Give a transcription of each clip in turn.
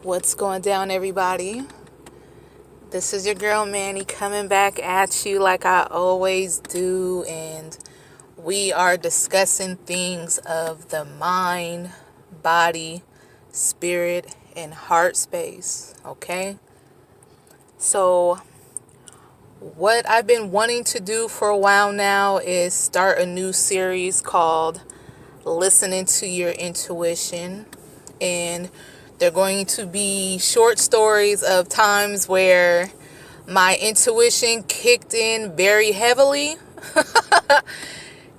What's going down, everybody? This is your girl Manny coming back at you like I always do, and we are discussing things of the mind, body, spirit, and heart space. Okay, so what I've been wanting to do for a while now is start a new series called Listening to Your Intuition, and they're going to be short stories of times where my intuition kicked in very heavily.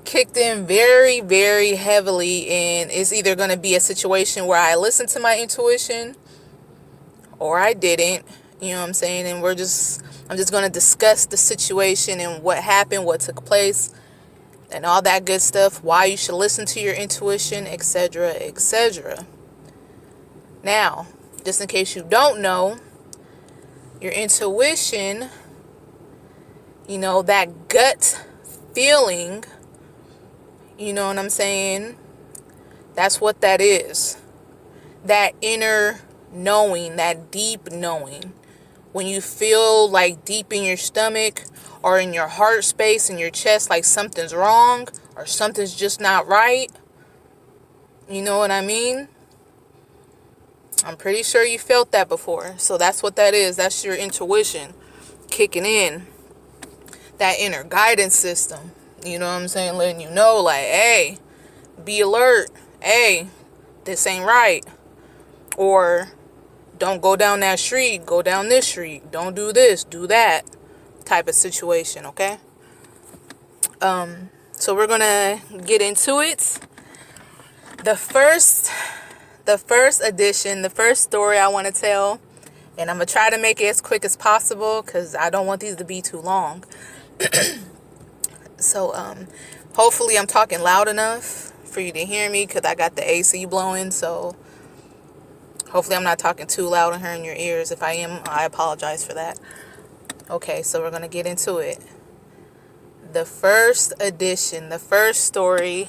Kicked in very, very heavily. And it's either going to be a situation where I listened to my intuition or I didn't. You know what I'm saying? And I'm just going to discuss the situation and what happened, what took place, and all that good stuff. Why you should listen to your intuition, etc., etc. Now, just in case you don't know, your intuition, that gut feeling, you know what I'm saying? That's what that is. That inner knowing, that deep knowing. When you feel like deep in your stomach or in your heart space, in your chest, like something's wrong or something's just not right. You know what I mean? I'm pretty sure you felt that before. So that's what that is. That's your intuition kicking in. That inner guidance system. You know what I'm saying? Letting you know, like, hey, be alert. Hey, this ain't right. Or don't go down that street. Go down this street. Don't do this. Do that. Type of situation, okay? So we're going to get into it. The first edition, the first story I want to tell, and I'm going to try to make it as quick as possible because I don't want these to be too long. So, hopefully I'm talking loud enough for you to hear me because I got the AC blowing. So, hopefully I'm not talking too loud and hurting your ears. If I am, I apologize for that. Okay, so we're going to get into it. The first edition, the first story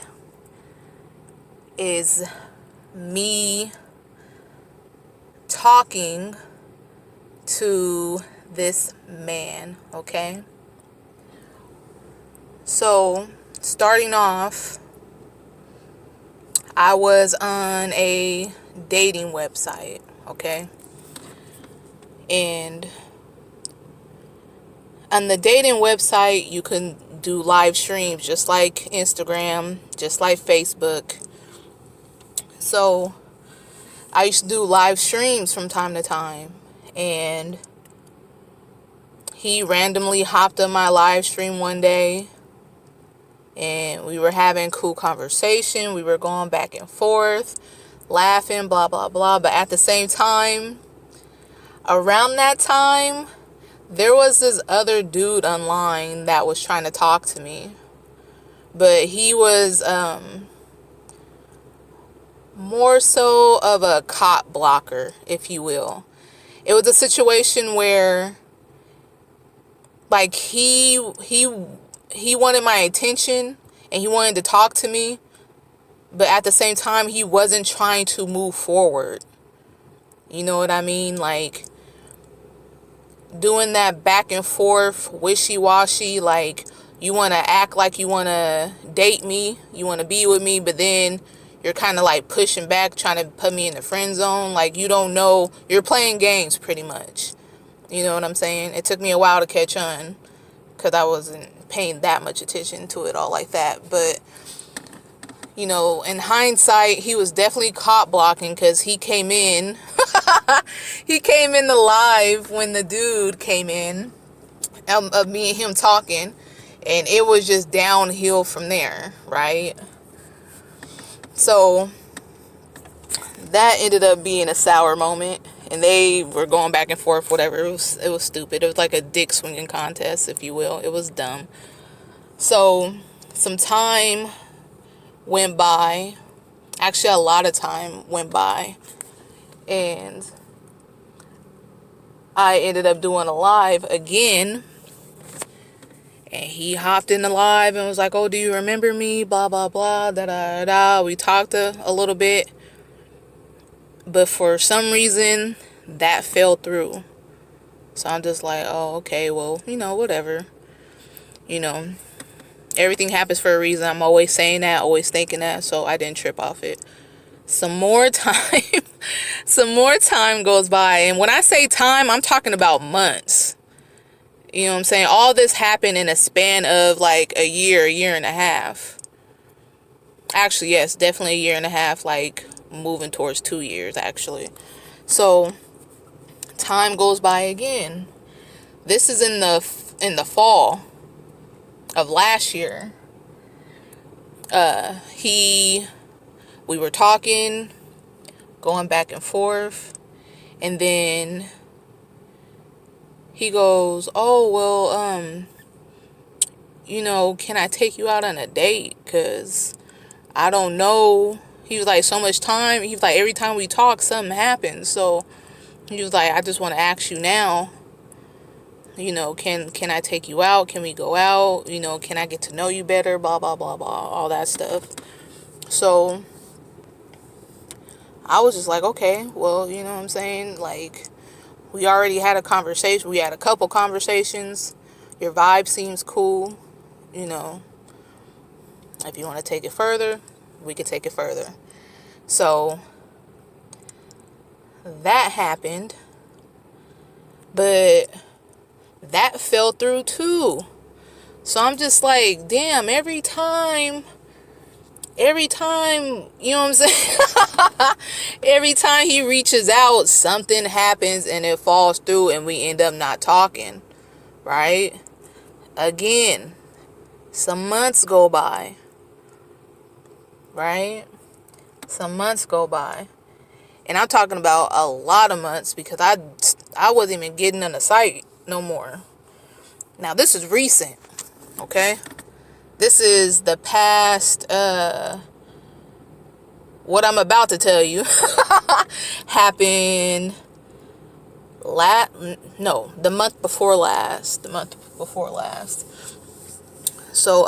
is me talking to this man, okay? So, starting off, I was on a dating website, okay? And on the dating website, you can do live streams just like Instagram, just like Facebook. So, I used to do live streams from time to time, and he randomly hopped on my live stream one day, and we were having cool conversation. We were going back and forth, laughing, blah, blah, blah. But at the same time, around that time, there was this other dude online that was trying to talk to me, but he was, more so of a cop blocker, if you will. It was a situation where, like, he wanted my attention and he wanted to talk to me, but at the same time, he wasn't trying to move forward. You know what I mean? Like, doing that back and forth, wishy-washy, like, you want to act like you want to date me, you want to be with me, but then you're kind of like pushing back, trying to put me in the friend zone. Like, you don't know, you're playing games pretty much. You know what I'm saying? It took me a while to catch on because I wasn't paying that much attention to it all like that. But, in hindsight, he was definitely caught blocking because he came in. He came in the live when the dude came in of me and him talking. And it was just downhill from there, right? So that ended up being a sour moment, and they were going back and forth, whatever. It was stupid. It was like a dick swinging contest, if you will. It was dumb. So some time went by. Actually, a lot of time went by, and I ended up doing a live again. And he hopped in the live and was like, oh, do you remember me? Blah, blah, blah, da, da, da, da. We talked a little bit. But for some reason, that fell through. So I'm just like, oh, okay, well, whatever. You know, everything happens for a reason. I'm always saying that, always thinking that, so I didn't trip off it. Some more time, some more time goes by. And when I say time, I'm talking about months. You know what I'm saying? All this happened in a span of like a year and a half. Actually, yes, definitely a year and a half, like moving towards 2 years, actually. So time goes by again. This is in the fall of last year. We were talking, going back and forth, and then he goes, "Oh, well, can I take you out on a date? Cause I don't know." He was like, so much time. He was like, every time we talk, something happens. So he was like, I just want to ask you now, can I take you out? Can we go out? Can I get to know you better? Blah, blah, blah, blah, all that stuff. So I was just like, okay, well, you know what I'm saying? Like, we already had a conversation. We had a couple conversations. Your vibe seems cool. If you want to take it further, we could take it further. So that happened. But that fell through too. So I'm just like, damn, every time, you know what I'm saying? Every time he reaches out, something happens and it falls through and we end up not talking, right? Again, some months go by, right? Some months go by. And I'm talking about a lot of months because I wasn't even getting on the site no more. Now, this is recent, okay? This is the past, what I'm about to tell you happened the month before last. So,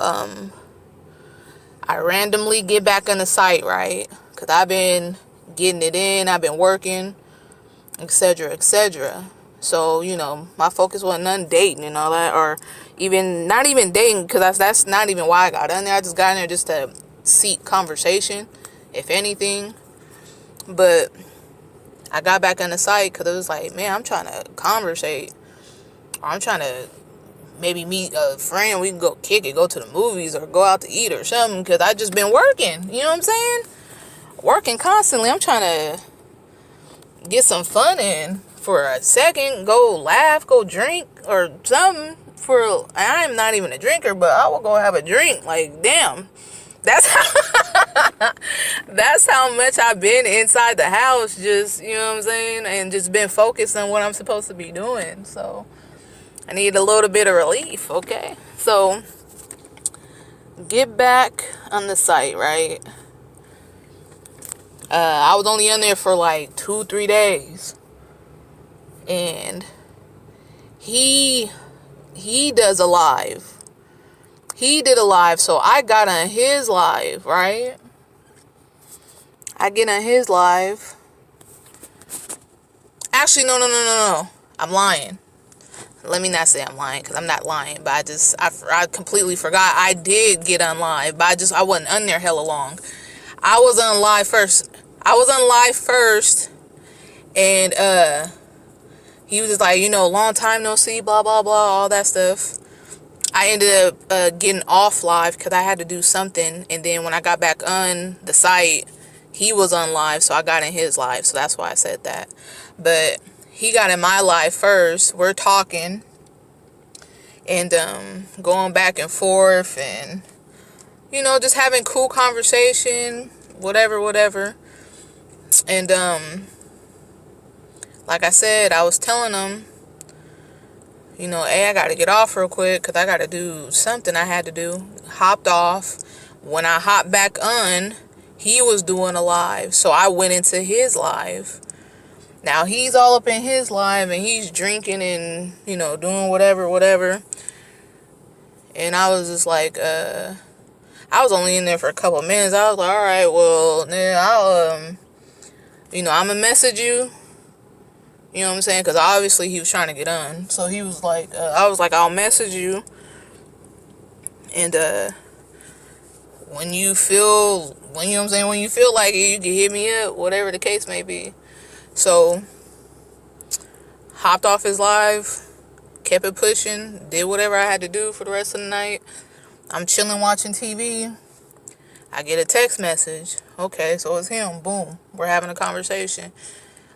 I randomly get back on the site, right? Because I've been getting it in, I've been working, etc., etc. So, my focus wasn't on dating and all that, or not even dating, because that's not even why I got on there. I just got in there just to seek conversation, if anything. But I got back on the site because it was like, man, I'm trying to conversate. Or I'm trying to maybe meet a friend. We can go kick it, go to the movies, or go out to eat or something, because I just been working. You know what I'm saying? Working constantly. I'm trying to get some fun in for a second. Go laugh, go drink or something. I am not even a drinker, but I will go have a drink. Like, damn. That's that's how much I've been inside the house, just, you know what I'm saying, and just been focused on what I'm supposed to be doing. So I need a little bit of relief, okay? So get back on the site, right? I was only on there for like 2-3 days, and he does a live. He did a live, so I got on his live, right? I get on his live. Actually, no. I'm lying. Let me not say I'm lying, because I'm not lying, but I completely forgot I did get on live, but I wasn't on there hella long. I was on live first, and he was just like, long time no see, blah, blah, blah, all that stuff. I ended up getting off live because I had to do something, and then when I got back on the site, he was on live, so I got in his live, so that's why I said that. But he got in my live first. We're talking and going back and forth, and just having cool conversation, whatever. And like I said, I was telling him, hey, I gotta get off real quick because I gotta do something I had to do. Hopped off. When I hopped back on, he was doing a live, so I went into his live. Now he's all up in his live and he's drinking and doing whatever. And I was just like, I was only in there for a couple of minutes. I was like, all right, well, then I'll I'm gonna message you You know what I'm saying? Because obviously he was trying to get on. So he was like, I was like, I'll message you. And when you feel, when you know what I'm saying, when you feel like it, you can hit me up, whatever the case may be. So hopped off his live, kept it pushing, did whatever I had to do for the rest of the night. I'm chilling watching TV. I get a text message. Okay, so it's him. Boom. We're having a conversation.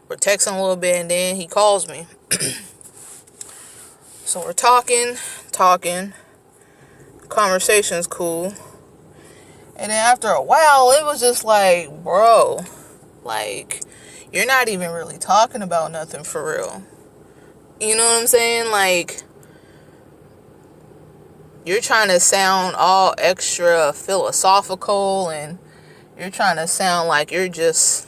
We're texting a little bit, and then he calls me. So we're talking. Conversation's cool. And then after a while, it was just like, bro, like, you're not even really talking about nothing for real. You know what I'm saying? Like, you're trying to sound all extra philosophical, and you're trying to sound like you're just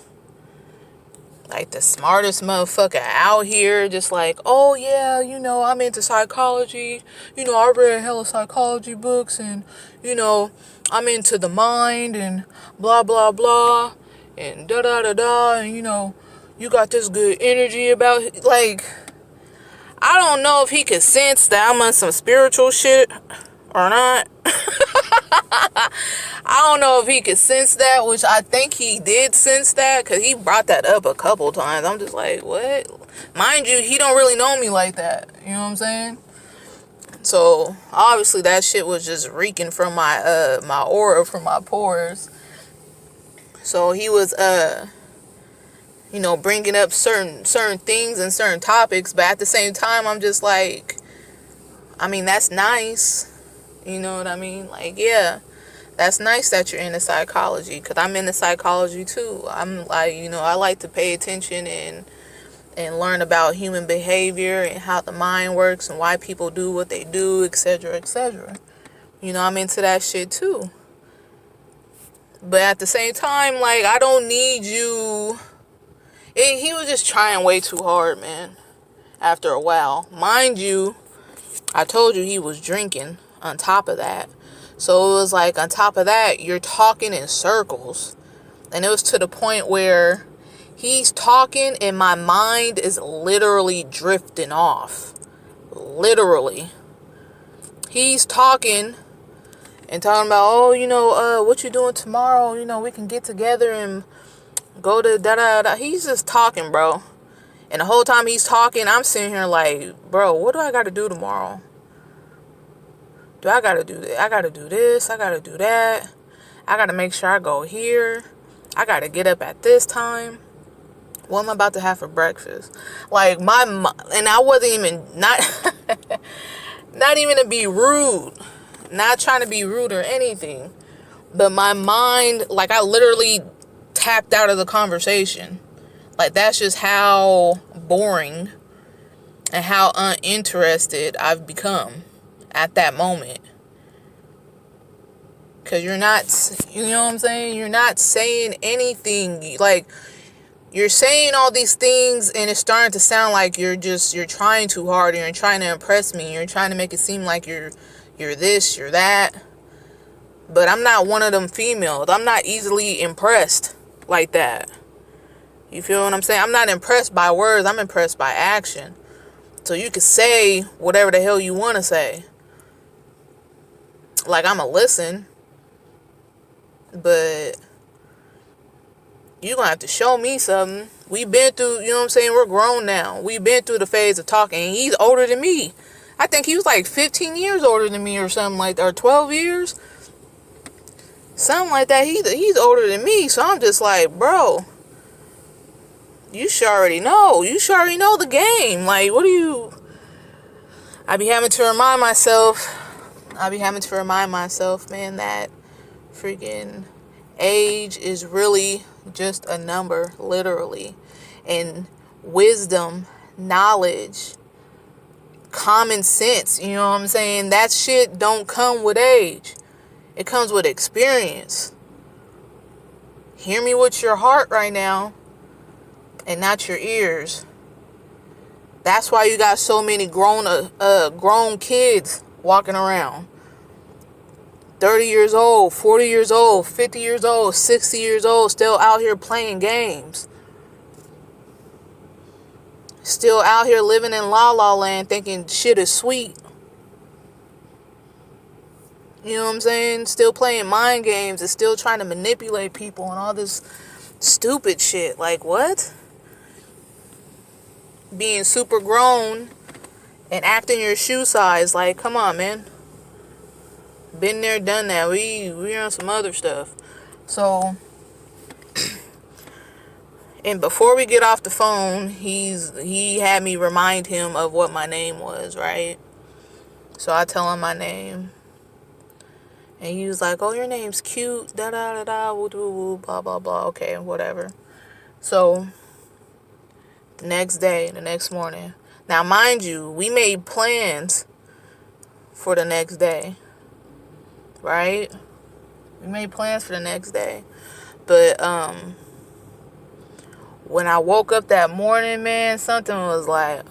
like the smartest motherfucker out here. Just like, oh yeah, you know, I'm into psychology. You know, I read hella psychology books, and, you know, I'm into the mind, and blah, blah, blah, and da, da, da, da, and, you know, you got this good energy about it. Like, I don't know if he could sense that I'm on some spiritual shit or not. I don't know if he could sense that, which I think he did sense that, because he brought that up a couple times. I'm just like, what? Mind you, he don't really know me like that. You know what I'm saying? So obviously that shit was just reeking from my my aura, from my pores. So he was you know, bringing up certain things and certain topics, but at the same time, I'm just like, I mean, that's nice. You know what I mean? Like, yeah, that's nice that you're into psychology, because I'm into psychology too. I'm like, you know, I like to pay attention and learn about human behavior and how the mind works and why people do what they do, etc., etc. You know, I'm into that shit too. But at the same time, like, I don't need you. He was just trying way too hard, man. After a while, mind you, I told you he was drinking on top of that. So it was like, on top of that, you're talking in circles. And it was to the point where he's talking and my mind is literally drifting off. Literally. He's talking and talking about, oh, you know, what you doing tomorrow? You know, we can get together and go to da-da-da. He's just talking, bro. And the whole time he's talking, I'm sitting here like, bro, what do I got to do tomorrow? Do I got to do that? I got to do this. I got to do that. I got to make sure I go here. I got to get up at this time. What am I about to have for breakfast? Like, and I wasn't even, not even to be rude. Not trying to be rude or anything. But my mind, like, I literally tapped out of the conversation. Like, that's just how boring and how uninterested I've become at that moment. Because you're not, you know what I'm saying? You're not saying anything. Like, you're saying all these things and it's starting to sound like you're trying too hard and you're trying to impress me. You're trying to make it seem like you're this, you're that. But I'm not one of them females. I'm not easily impressed like that. You feel what I'm saying? I'm not impressed by words. I'm impressed by action. So you can say whatever the hell you want to say. Like, I'ma listen. But you're gonna have to show me something. We've been through, you know what I'm saying? We're grown now. We've been through the phase of talking. And he's older than me. I think he was like 15 years older than me or something like that. Or 12 years. Something like that. He's older than me. So I'm just like, bro, you should already know. You should already know the game. Like, what do you... I be having to remind myself, man, that freaking age is really just a number, literally. And wisdom, knowledge, common sense, you know what I'm saying? That shit don't come with age. It comes with experience. Hear me with your heart right now and not your ears. That's why you got so many grown kids walking around. 30 years old, 40 years old, 50 years old, 60 years old, still out here playing games. Still out here living in La La Land thinking shit is sweet. You know what I'm saying? Still playing mind games and still trying to manipulate people and all this stupid shit. Like, what? Being super grown and acting your shoe size. Like, come on, man. Been there, done that. We on some other stuff. So, and before we get off the phone, he had me remind him of what my name was, right? So I tell him my name. And he was like, oh, your name's cute, da-da-da-da, woo-doo-woo, blah, blah, blah. Okay, whatever. So, the next day, the next morning. Now, mind you, we made plans for the next day. Right? We made plans for the next day. But, when I woke up that morning, man, something was like,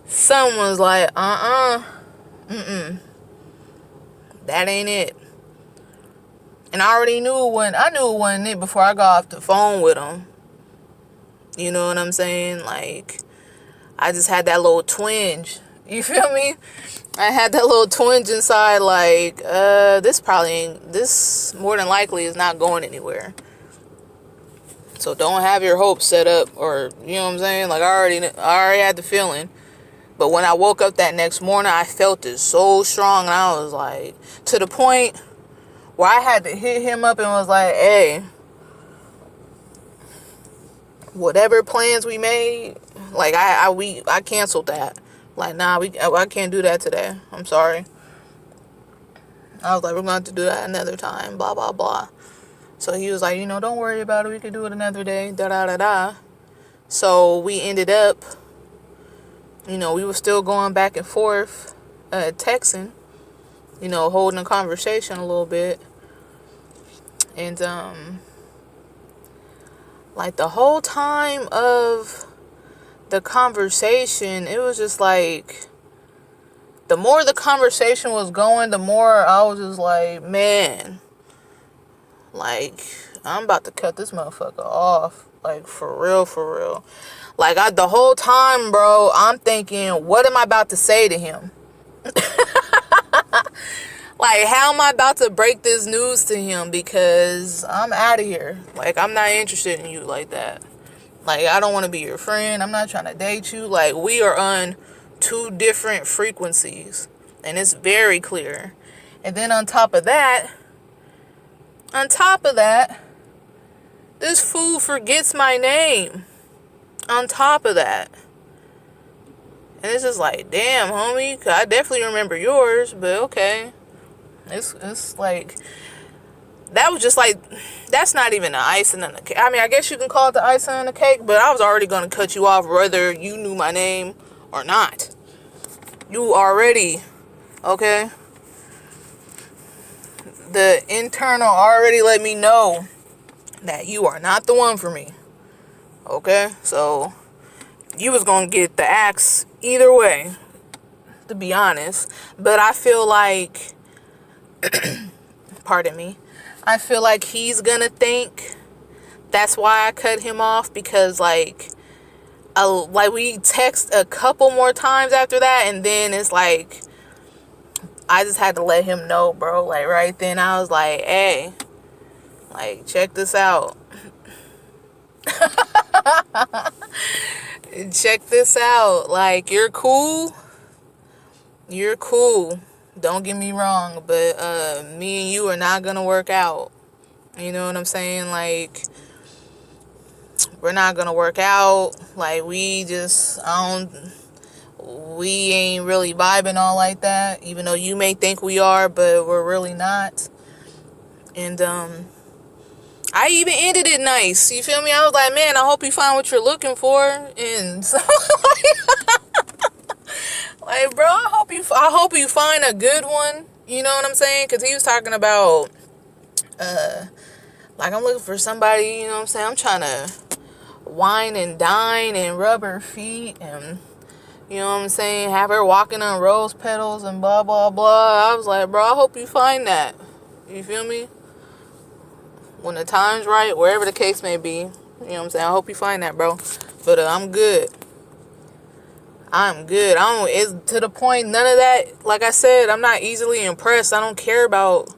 Something was like, that ain't it. And I already knew I knew it wasn't it before I got off the phone with him. You know what I'm saying? Like, I just had that little twinge. You feel me? I had that little twinge inside, like, this more than likely is not going anywhere. So don't have your hopes set up, or, you know what I'm saying? Like, I already had the feeling. But when I woke up that next morning, I felt it so strong, and I was like, to the point where I had to hit him up and was like, hey, whatever plans we made, like, I canceled that. Like, nah, I can't do that today. I'm sorry. I was like, we're going to have to do that another time, blah, blah, blah. So he was like, don't worry about it. We could do it another day, da-da-da-da. So we ended up, we were still going back and forth, texting, holding a conversation a little bit. And, like, the whole time of the conversation, it was just like, the more the conversation was going, the more I was just like, man, like, I'm about to cut this motherfucker off. Like, for real, for real. Like, the whole time, bro, I'm thinking, what am I about to say to him? Like, how am I about to break this news to him? Because I'm out of here. Like, I'm not interested in you like that. Like, I don't want to be your friend. I'm not trying to date you. Like, we are on two different frequencies. And it's very clear. And then on top of that, this fool forgets my name. On top of that. And it's just like, damn, homie, I definitely remember yours, but okay. It's like, that was just like, that's not even the icing on the cake. I mean, I guess you can call it the icing on the cake, but I was already going to cut you off whether you knew my name or not. You already, okay? The internal already let me know that you are not the one for me. Okay? So, you was going to get the axe either way, to be honest. But I feel like, pardon me, I feel like he's going to think that's why I cut him off, because, like we text a couple more times after that, and then it's like, I just had to let him know, bro. Like, right then, I was like, hey, like, check this out. Check this out. Like, you're cool. Don't get me wrong, but me and you are not gonna work out. You know what I'm saying? Like, we're not gonna work out. Like, we ain't really vibing all like that, even though you may think we are, but we're really not. And I even ended it nice. You feel me? I was like, man, I hope you find what you're looking for. And so, like, bro, I hope you find a good one. You know what I'm saying? Because he was talking about, like, I'm looking for somebody, you know what I'm saying? I'm trying to wine and dine and rub her feet and, you know what I'm saying, have her walking on rose petals and blah, blah, blah. I was like, bro, I hope you find that. You feel me? When the time's right, wherever the case may be. You know what I'm saying? I hope you find that, bro. But I'm good. I'm good. It's to the point, none of that, like I said, I'm not easily impressed. I don't care about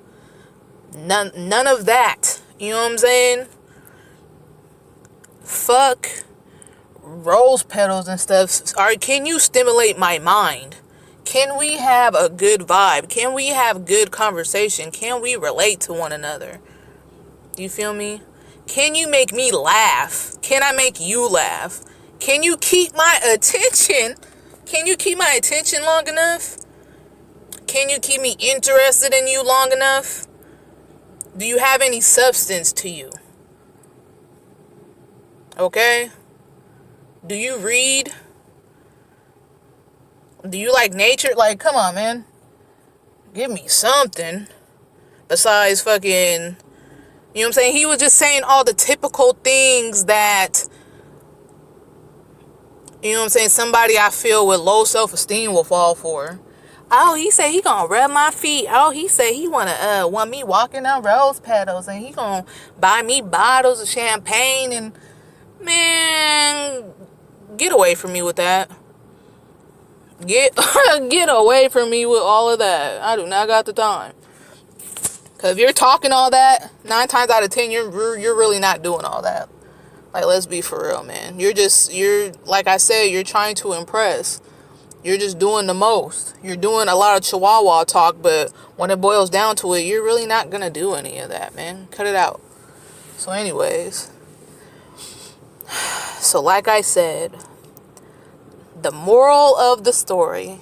none of that. You know what I'm saying? Fuck rose petals and stuff. Can you stimulate my mind? Can we have a good vibe? Can we have good conversation? Can we relate to one another? You feel me? Can you make me laugh? Can I make you laugh? Can you keep my attention? Can you keep my attention long enough? Can you keep me interested in you long enough? Do you have any substance to you? Okay? Do you read? Do you like nature? Like, come on, man. Give me something besides fucking, you know what I'm saying? He was just saying all the typical things that, you know what I'm saying, somebody I feel with low self-esteem will fall for. Oh, he said he gonna rub my feet. Oh, he said he want me walking on rose petals, and he gonna buy me bottles of champagne. And man, get away from me with that. Get away from me with all of that. I do not got the time. Cause if you're talking all that, 9 times out of 10, you're really not doing all that. Like, let's be for real, man. You're like I said, you're trying to impress. You're just doing the most. You're doing a lot of chihuahua talk, but when it boils down to it, you're really not gonna do any of that, man. Cut it out. So anyways, so like I said, the moral of the story,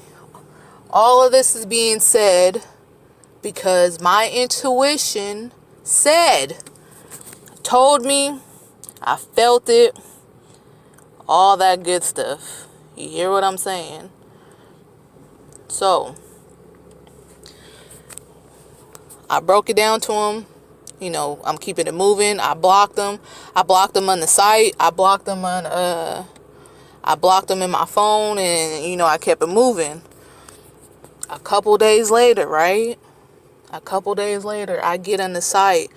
all of this is being said because my intuition told me, I felt it, all that good stuff. You hear what I'm saying? So, I broke it down to him. You know, I'm keeping it moving. I blocked them. I blocked them on the site. I blocked them in my phone, and, you know, I kept it moving. A couple days later, right? I get on the site.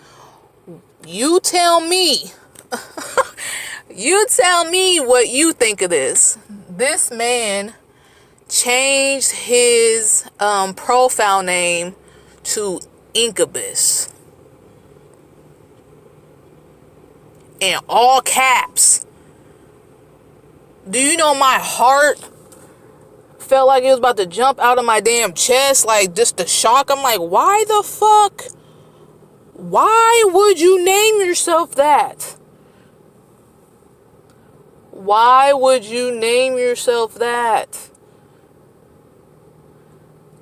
You tell me. You tell me what you think of this. This man changed his profile name to Incubus. In all caps. Do you know my heart felt like it was about to jump out of my damn chest? Like, just the shock. I'm like, why the fuck? Why would you name yourself that? Why would you name yourself that?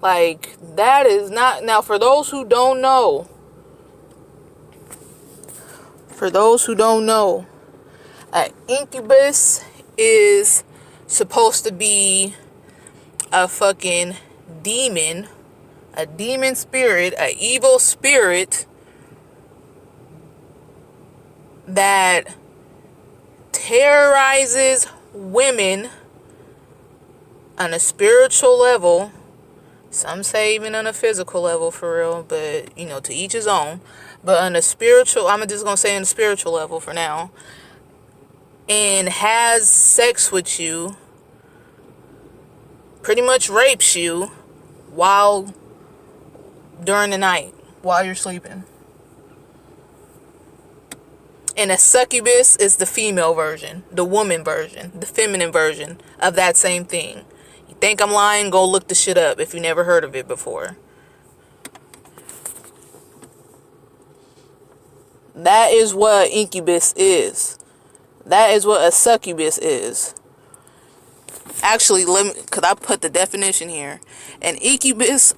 Like, that is not... Now, for those who don't know, Incubus is supposed to be a fucking demon, a demon spirit, an evil spirit that terrorizes women on a spiritual level. Some say even on a physical level, for real, but, you know, to each his own. But on a spiritual, I'm just going to say on a spiritual level for now, and has sex with you, pretty much rapes you during the night, while you're sleeping. And a succubus is the female version, the woman version, the feminine version of that same thing. You think I'm lying? Go look the shit up if you never heard of it before. That is what Incubus is. That is what a succubus is. Actually, because I put the definition here. An incubus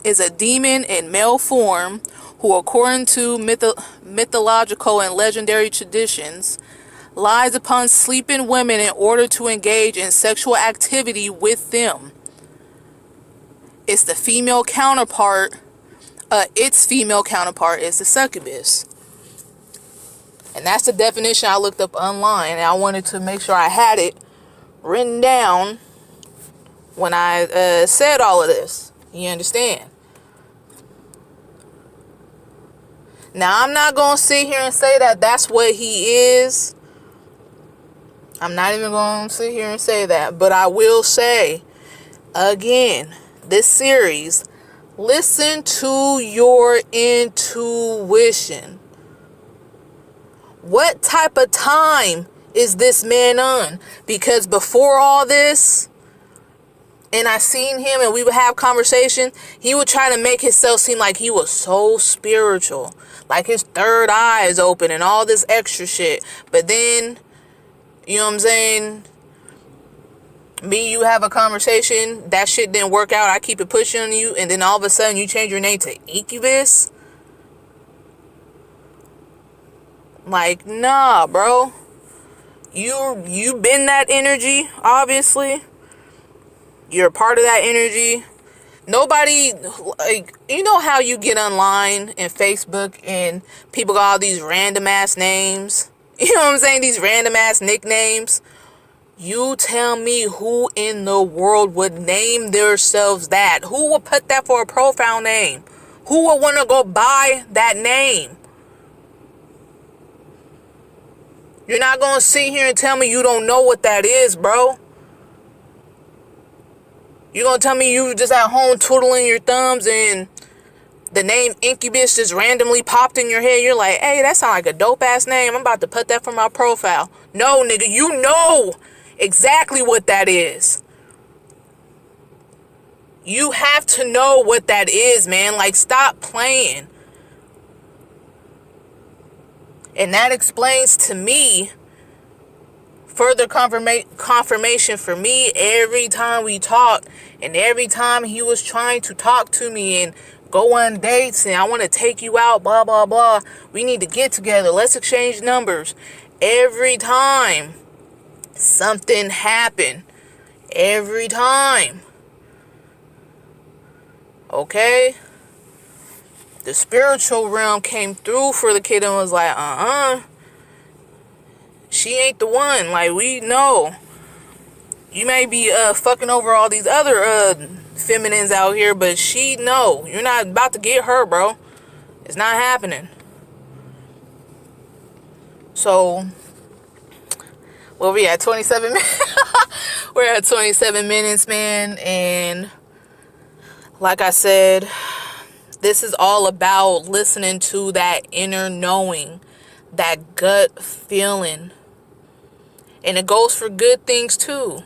is a demon in male form who, according to mythological and legendary traditions, lies upon sleeping women in order to engage in sexual activity with them. It's the female counterpart. Its female counterpart is the succubus. And that's the definition I looked up online, and I wanted to make sure I had it written down when I said all of this. You understand? Now, I'm not going to sit here and say that that's what he is. I'm not even going to sit here and say that. But I will say, again, this series, listen to your intuition. What type of time is this man on? Because before all this, and I seen him and we would have conversation, he would try to make himself seem like he was so spiritual. Like his third eye is open and all this extra shit. But then, you know what I'm saying? Me, you have a conversation, that shit didn't work out, I keep it pushing on you, and then all of a sudden you change your name to Incubus? Like, nah, bro. You been that energy, obviously. You're a part of that energy. Nobody, like, you know how you get online and Facebook and people got all these random ass names? You know what I'm saying? These random ass nicknames. You tell me who in the world would name themselves that? Who would put that for a profile name? Who would want to go buy that name? You're not going to sit here and tell me you don't know what that is, bro. You're going to tell me you just at home twiddling your thumbs and the name Incubus just randomly popped in your head. You're like, hey, that sounds like a dope ass name. I'm about to put that for my profile. No, nigga, you know exactly what that is. You have to know what that is, man. Like, stop playing. And that explains to me, further confirmation for me, every time we talk and every time he was trying to talk to me and go on dates and I want to take you out, blah, blah, blah. We need to get together. Let's exchange numbers. Every time something happened. Every time. Okay? The spiritual realm came through for the kid and was like, she ain't the one. Like, we know. You may be fucking over all these other feminines out here, but she know. You're not about to get her, bro. It's not happening. So, well, we at 27 minutes. We're at 27 minutes, man. And like I said, this is all about listening to that inner knowing, that gut feeling. And it goes for good things too.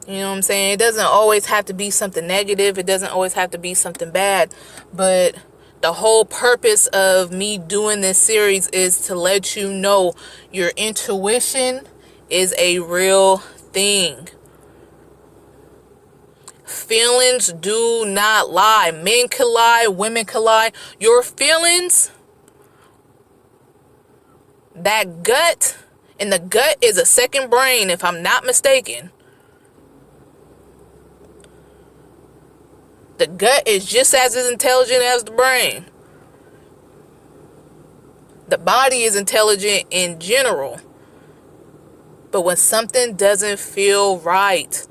You know what I'm saying? It doesn't always have to be something negative. It doesn't always have to be something bad. But the whole purpose of me doing this series is to let you know your intuition is a real thing. Feelings do not lie. Men can lie, women can lie. Your feelings, that gut, and the gut is a second brain if I'm not mistaken. The gut is just as intelligent as the brain. The body is intelligent in general. But when something doesn't feel right,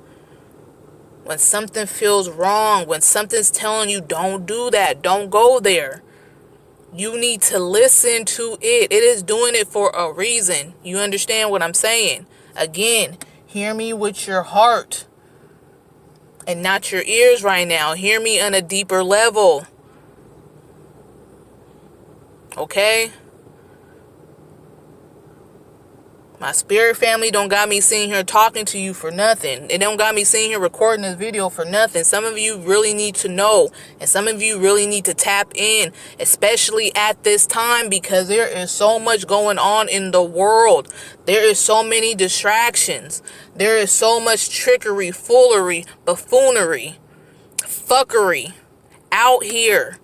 when something feels wrong, when something's telling you don't do that, don't go there, you need to listen to it. It is doing it for a reason. You understand what I'm saying? Again, hear me with your heart and not your ears right now. Hear me on a deeper level. Okay? My spirit family don't got me sitting here talking to you for nothing. It don't got me sitting here recording this video for nothing. Some of you really need to know. And some of you really need to tap in. Especially at this time. Because there is so much going on in the world. There is so many distractions. There is so much trickery, foolery, buffoonery, fuckery out here.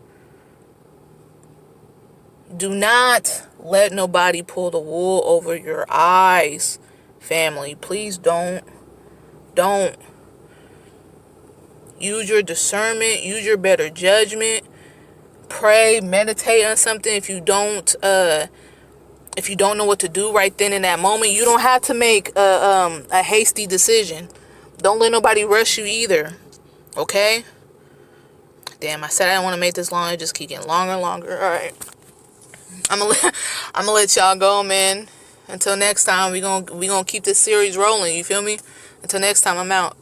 Do not let nobody pull the wool over your eyes, family. Please don't. Don't. Use your discernment. Use your better judgment. Pray, meditate on something. If you don't know what to do right then in that moment, you don't have to make a hasty decision. Don't let nobody rush you either. Okay? Damn, I said I didn't want to make this long. It just keep getting longer and longer. All right. I'm gonna I'm gonna let y'all go, man. Until next time, we gonna keep this series rolling. You feel me? Until next time, I'm out.